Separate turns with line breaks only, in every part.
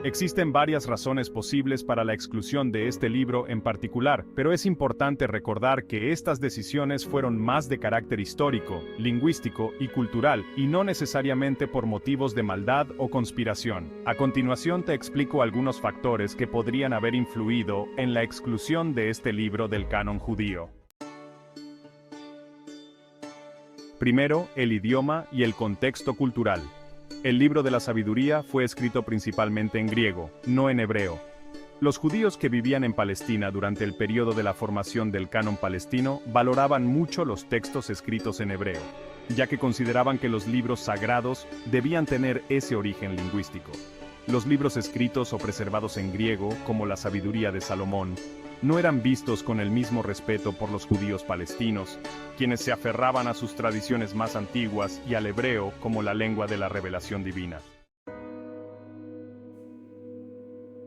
Existen varias razones posibles para la exclusión de este libro en particular, pero es importante recordar que estas decisiones fueron más de carácter histórico, lingüístico y cultural, y no necesariamente por motivos de maldad o conspiración. A continuación te explico algunos factores que podrían haber influido en la exclusión de este libro del canon judío. Primero, el idioma y el contexto cultural. El libro de la sabiduría fue escrito principalmente en griego, no en hebreo. Los judíos que vivían en Palestina durante el periodo de la formación del canon palestino valoraban mucho los textos escritos en hebreo, ya que consideraban que los libros sagrados debían tener ese origen lingüístico. Los libros escritos o preservados en griego, como la sabiduría de Salomón, no eran vistos con el mismo respeto por los judíos palestinos, quienes se aferraban a sus tradiciones más antiguas y al hebreo como la lengua de la revelación divina.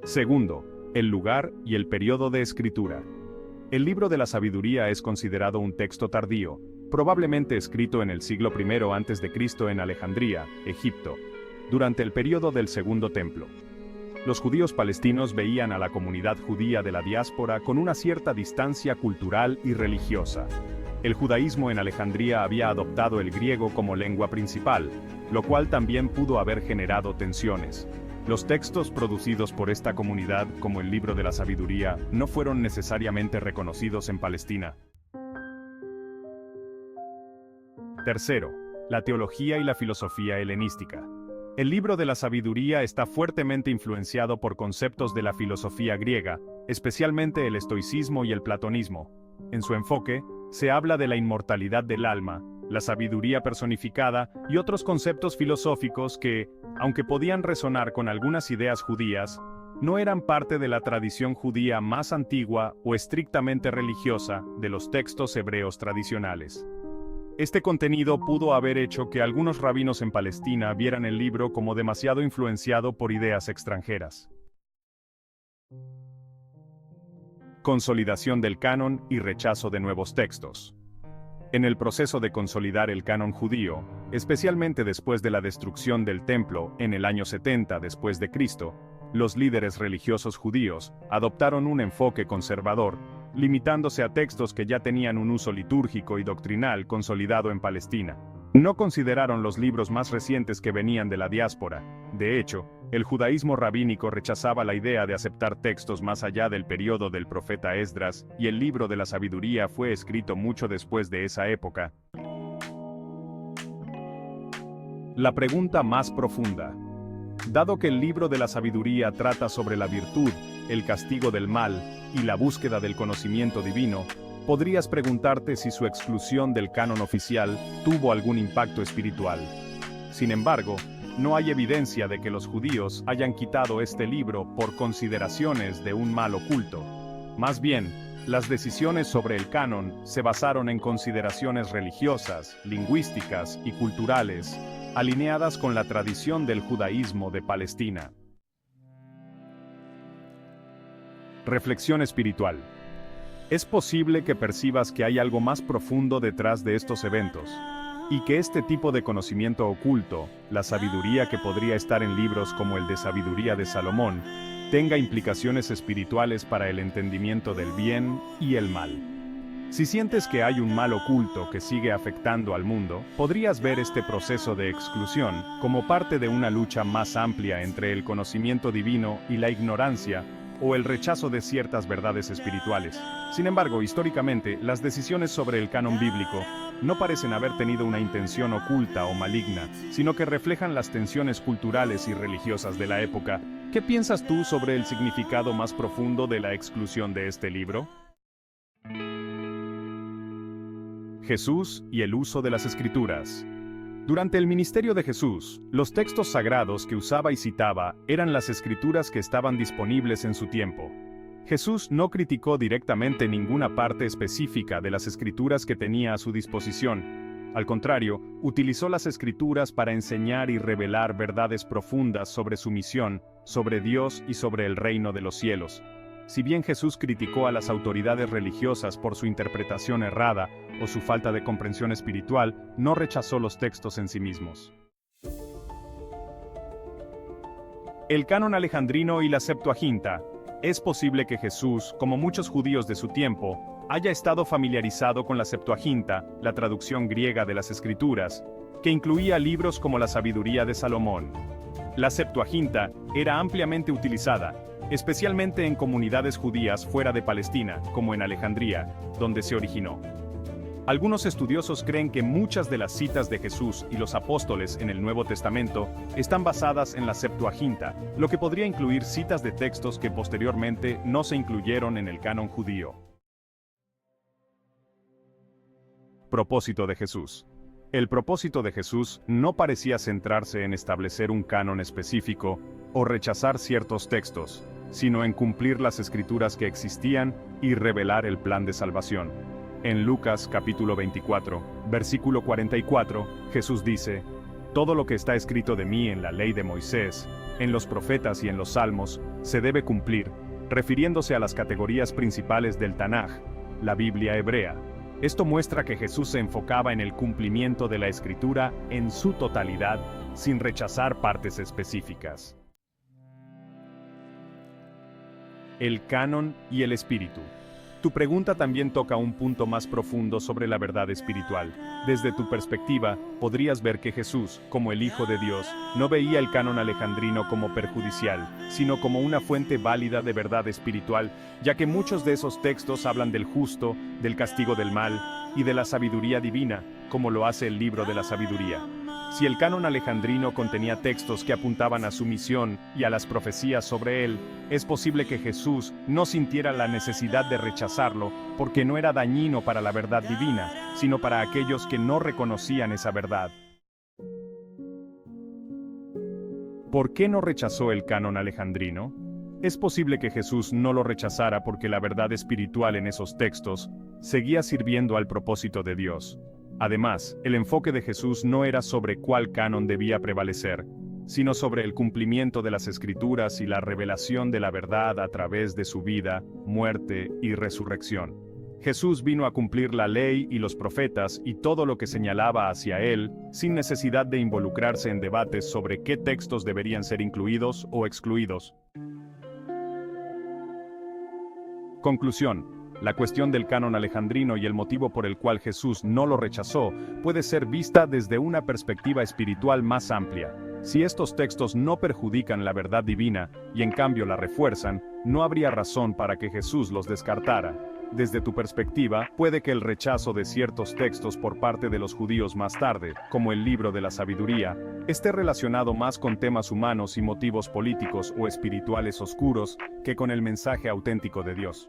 Segundo, el lugar y el periodo de escritura. El libro de la sabiduría es considerado un texto tardío, probablemente escrito en el siglo I a.C. en Alejandría, Egipto, durante el periodo del Segundo Templo. Los judíos palestinos veían a la comunidad judía de la diáspora con una cierta distancia cultural y religiosa. El judaísmo en Alejandría había adoptado el griego como lengua principal, lo cual también pudo haber generado tensiones. Los textos producidos por esta comunidad, como el libro de la sabiduría, no fueron necesariamente reconocidos en Palestina. Tercero, la teología y la filosofía helenística. El libro de la sabiduría está fuertemente influenciado por conceptos de la filosofía griega, especialmente el estoicismo y el platonismo. En su enfoque, se habla de la inmortalidad del alma, la sabiduría personificada y otros conceptos filosóficos que, aunque podían resonar con algunas ideas judías, no eran parte de la tradición judía más antigua o estrictamente religiosa de los textos hebreos tradicionales. Este contenido pudo haber hecho que algunos rabinos en Palestina vieran el libro como demasiado influenciado por ideas extranjeras. Consolidación del canon y rechazo de nuevos textos. En el proceso de consolidar el canon judío, especialmente después de la destrucción del templo en el año 70 después de Cristo, los líderes religiosos judíos adoptaron un enfoque conservador, limitándose a textos que ya tenían un uso litúrgico y doctrinal consolidado en Palestina. No consideraron los libros más recientes que venían de la diáspora. De hecho, el judaísmo rabínico rechazaba la idea de aceptar textos más allá del periodo del profeta Esdras, y el libro de la sabiduría fue escrito mucho después de esa época. La pregunta más profunda. Dado que el libro de la sabiduría trata sobre la virtud, el castigo del mal y la búsqueda del conocimiento divino, podrías preguntarte si su exclusión del canon oficial tuvo algún impacto espiritual. Sin embargo, no hay evidencia de que los judíos hayan quitado este libro por consideraciones de un mal oculto. Más bien, las decisiones sobre el canon se basaron en consideraciones religiosas, lingüísticas y culturales, alineadas con la tradición del judaísmo de Palestina. Reflexión espiritual. Es posible que percibas que hay algo más profundo detrás de estos eventos, y que este tipo de conocimiento oculto, la sabiduría que podría estar en libros como el de Sabiduría de Salomón, tenga implicaciones espirituales para el entendimiento del bien y el mal. Si sientes que hay un mal oculto que sigue afectando al mundo, podrías ver este proceso de exclusión como parte de una lucha más amplia entre el conocimiento divino y la ignorancia, o el rechazo de ciertas verdades espirituales. Sin embargo, históricamente, las decisiones sobre el canon bíblico no parecen haber tenido una intención oculta o maligna, sino que reflejan las tensiones culturales y religiosas de la época. ¿Qué piensas tú sobre el significado más profundo de la exclusión de este libro? Jesús y el uso de las Escrituras. Durante el ministerio de Jesús, los textos sagrados que usaba y citaba eran las escrituras que estaban disponibles en su tiempo. Jesús no criticó directamente ninguna parte específica de las escrituras que tenía a su disposición. Al contrario, utilizó las escrituras para enseñar y revelar verdades profundas sobre su misión, sobre Dios y sobre el reino de los cielos. Si bien Jesús criticó a las autoridades religiosas por su interpretación errada o su falta de comprensión espiritual, no rechazó los textos en sí mismos. El canon alejandrino y la Septuaginta. Es posible que Jesús, como muchos judíos de su tiempo, haya estado familiarizado con la Septuaginta, la traducción griega de las Escrituras, que incluía libros como la Sabiduría de Salomón. La Septuaginta era ampliamente utilizada, especialmente en comunidades judías fuera de Palestina, como en Alejandría, donde se originó. Algunos estudiosos creen que muchas de las citas de Jesús y los apóstoles en el Nuevo Testamento están basadas en la Septuaginta, lo que podría incluir citas de textos que posteriormente no se incluyeron en el canon judío. Propósito de Jesús. El propósito de Jesús no parecía centrarse en establecer un canon específico o rechazar ciertos textos, sino en cumplir las escrituras que existían y revelar el plan de salvación. En Lucas capítulo 24, versículo 44, Jesús dice: «Todo lo que está escrito de mí en la ley de Moisés, en los profetas y en los salmos, se debe cumplir», refiriéndose a las categorías principales del Tanaj, la Biblia hebrea. Esto muestra que Jesús se enfocaba en el cumplimiento de la Escritura en su totalidad, sin rechazar partes específicas. El canon y el espíritu. Tu pregunta también toca un punto más profundo sobre la verdad espiritual. Desde tu perspectiva, podrías ver que Jesús, como el Hijo de Dios, no veía el canon alejandrino como perjudicial, sino como una fuente válida de verdad espiritual, ya que muchos de esos textos hablan del justo, del castigo del mal y de la sabiduría divina, como lo hace el libro de la sabiduría. Si el canon alejandrino contenía textos que apuntaban a su misión y a las profecías sobre él, es posible que Jesús no sintiera la necesidad de rechazarlo porque no era dañino para la verdad divina, sino para aquellos que no reconocían esa verdad. ¿Por qué no rechazó el canon alejandrino? Es posible que Jesús no lo rechazara porque la verdad espiritual en esos textos seguía sirviendo al propósito de Dios. Además, el enfoque de Jesús no era sobre cuál canon debía prevalecer, sino sobre el cumplimiento de las Escrituras y la revelación de la verdad a través de su vida, muerte y resurrección. Jesús vino a cumplir la ley y los profetas y todo lo que señalaba hacia él, sin necesidad de involucrarse en debates sobre qué textos deberían ser incluidos o excluidos. Conclusión. La cuestión del canon alejandrino y el motivo por el cual Jesús no lo rechazó puede ser vista desde una perspectiva espiritual más amplia. Si estos textos no perjudican la verdad divina y en cambio la refuerzan, no habría razón para que Jesús los descartara. Desde tu perspectiva, puede que el rechazo de ciertos textos por parte de los judíos más tarde, como el libro de la sabiduría, esté relacionado más con temas humanos y motivos políticos o espirituales oscuros que con el mensaje auténtico de Dios.